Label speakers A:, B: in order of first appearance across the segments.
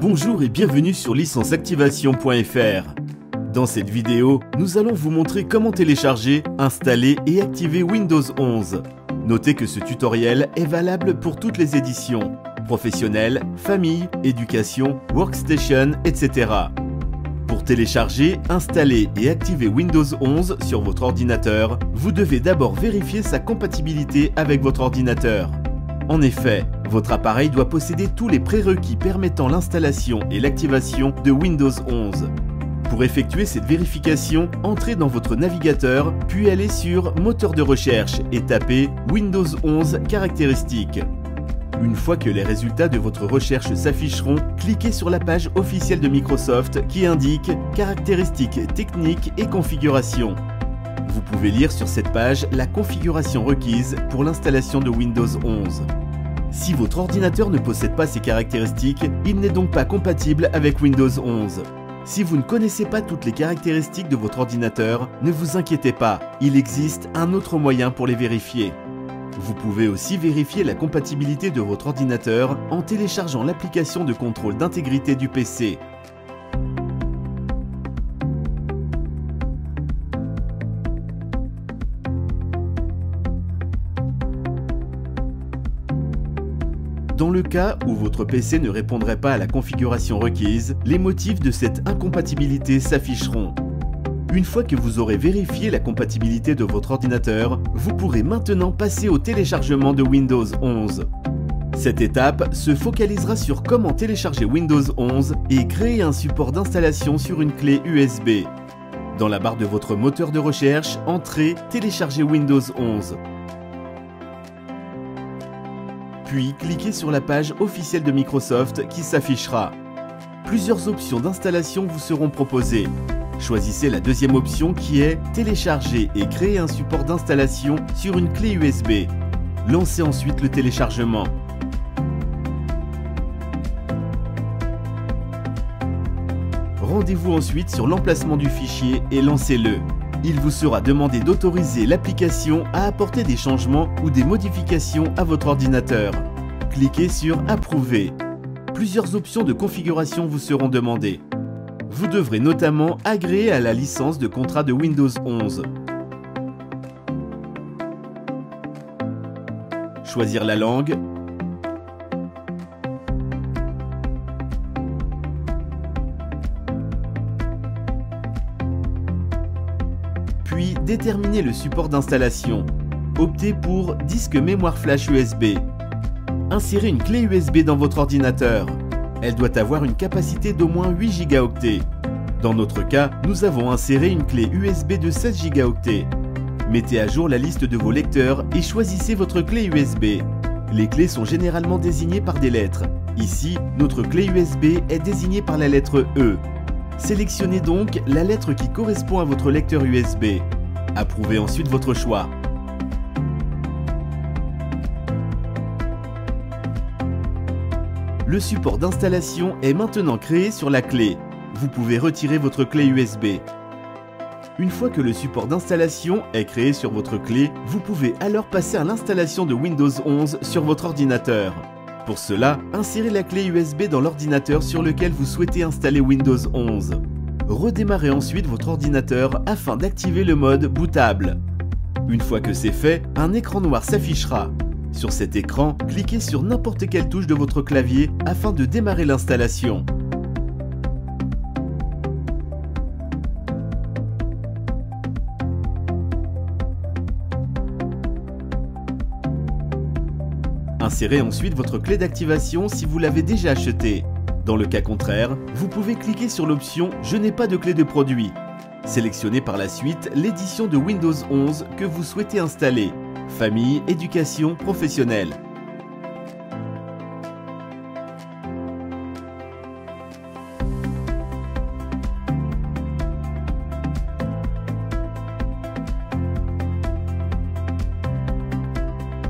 A: Bonjour et bienvenue sur licenceactivation.fr. Dans cette vidéo, nous allons vous montrer comment télécharger, installer et activer Windows 11. Notez que ce tutoriel est valable pour toutes les éditions, professionnelles, famille, éducation, workstation, etc. Pour télécharger, installer et activer Windows 11 sur votre ordinateur, vous devez d'abord vérifier sa compatibilité avec votre ordinateur. En effet, votre appareil doit posséder tous les prérequis permettant l'installation et l'activation de Windows 11. Pour effectuer cette vérification, entrez dans votre navigateur, puis allez sur Moteur de recherche et tapez Windows 11 caractéristiques. Une fois que les résultats de votre recherche s'afficheront, cliquez sur la page officielle de Microsoft qui indique Caractéristiques techniques et configuration. Vous pouvez lire sur cette page la configuration requise pour l'installation de Windows 11. Si votre ordinateur ne possède pas ces caractéristiques, il n'est donc pas compatible avec Windows 11. Si vous ne connaissez pas toutes les caractéristiques de votre ordinateur, ne vous inquiétez pas, il existe un autre moyen pour les vérifier. Vous pouvez aussi vérifier la compatibilité de votre ordinateur en téléchargeant l'application de contrôle d'intégrité du PC. Dans le cas où votre PC ne répondrait pas à la configuration requise, les motifs de cette incompatibilité s'afficheront. Une fois que vous aurez vérifié la compatibilité de votre ordinateur, vous pourrez maintenant passer au téléchargement de Windows 11. Cette étape se focalisera sur comment télécharger Windows 11 et créer un support d'installation sur une clé USB. Dans la barre de votre moteur de recherche, entrez « Télécharger Windows 11 ». Puis cliquez sur la page officielle de Microsoft qui s'affichera. Plusieurs options d'installation vous seront proposées. Choisissez la deuxième option qui est « Télécharger et créer un support d'installation sur une clé USB ». Lancez ensuite le téléchargement. Rendez-vous ensuite sur l'emplacement du fichier et lancez-le. Il vous sera demandé d'autoriser l'application à apporter des changements ou des modifications à votre ordinateur. Cliquez sur « Approuver ». Plusieurs options de configuration vous seront demandées. Vous devrez notamment agréer à la licence de contrat de Windows 11. Choisir la langue. Puis déterminer le support d'installation. Optez pour disque mémoire flash USB. Insérez une clé USB dans votre ordinateur. Elle doit avoir une capacité d'au moins 8 Go. Dans notre cas, nous avons inséré une clé USB de 16 Go. Mettez à jour la liste de vos lecteurs et choisissez votre clé USB. Les clés sont généralement désignées par des lettres. Ici, notre clé USB est désignée par la lettre E. Sélectionnez donc la lettre qui correspond à votre lecteur USB. Approuvez ensuite votre choix. Le support d'installation est maintenant créé sur la clé. Vous pouvez retirer votre clé USB. Une fois que le support d'installation est créé sur votre clé, vous pouvez alors passer à l'installation de Windows 11 sur votre ordinateur. Pour cela, insérez la clé USB dans l'ordinateur sur lequel vous souhaitez installer Windows 11. Redémarrez ensuite votre ordinateur afin d'activer le mode bootable. Une fois que c'est fait, un écran noir s'affichera. Sur cet écran, cliquez sur n'importe quelle touche de votre clavier afin de démarrer l'installation. Insérez ensuite votre clé d'activation si vous l'avez déjà achetée. Dans le cas contraire, vous pouvez cliquer sur l'option « Je n'ai pas de clé de produit ». Sélectionnez par la suite l'édition de Windows 11 que vous souhaitez installer. Famille, éducation, professionnelle.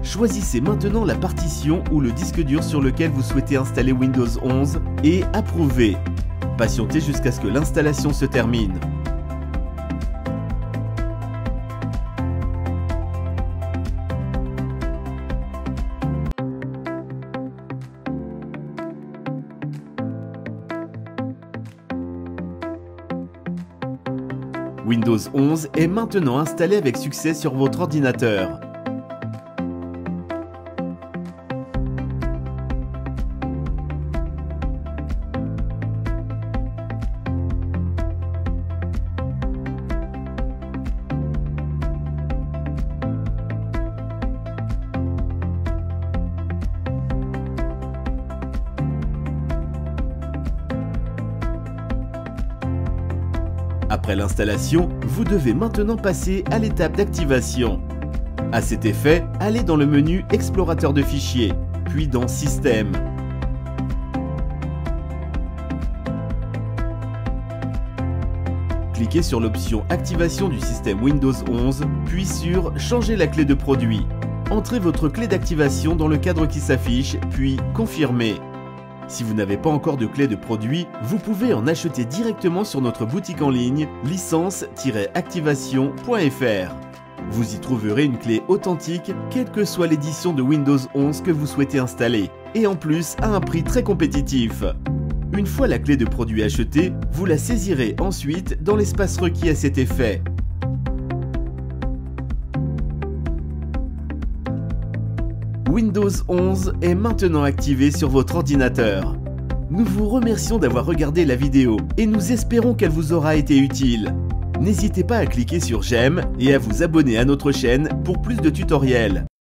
A: Choisissez maintenant la partition ou le disque dur sur lequel vous souhaitez installer Windows 11 et approuvez. Patientez jusqu'à ce que l'installation se termine. Windows 11 est maintenant installé avec succès sur votre ordinateur. Après l'installation, vous devez maintenant passer à l'étape d'activation. À cet effet, allez dans le menu Explorateur de fichiers, puis dans Système. Cliquez sur l'option Activation du système Windows 11, puis sur Changer la clé de produit. Entrez votre clé d'activation dans le cadre qui s'affiche, puis Confirmez. Si vous n'avez pas encore de clé de produit, vous pouvez en acheter directement sur notre boutique en ligne licence-activation.fr. Vous y trouverez une clé authentique, quelle que soit l'édition de Windows 11 que vous souhaitez installer, et en plus à un prix très compétitif. Une fois la clé de produit achetée, vous la saisirez ensuite dans l'espace requis à cet effet. Windows 11 est maintenant activé sur votre ordinateur. Nous vous remercions d'avoir regardé la vidéo et nous espérons qu'elle vous aura été utile. N'hésitez pas à cliquer sur j'aime et à vous abonner à notre chaîne pour plus de tutoriels.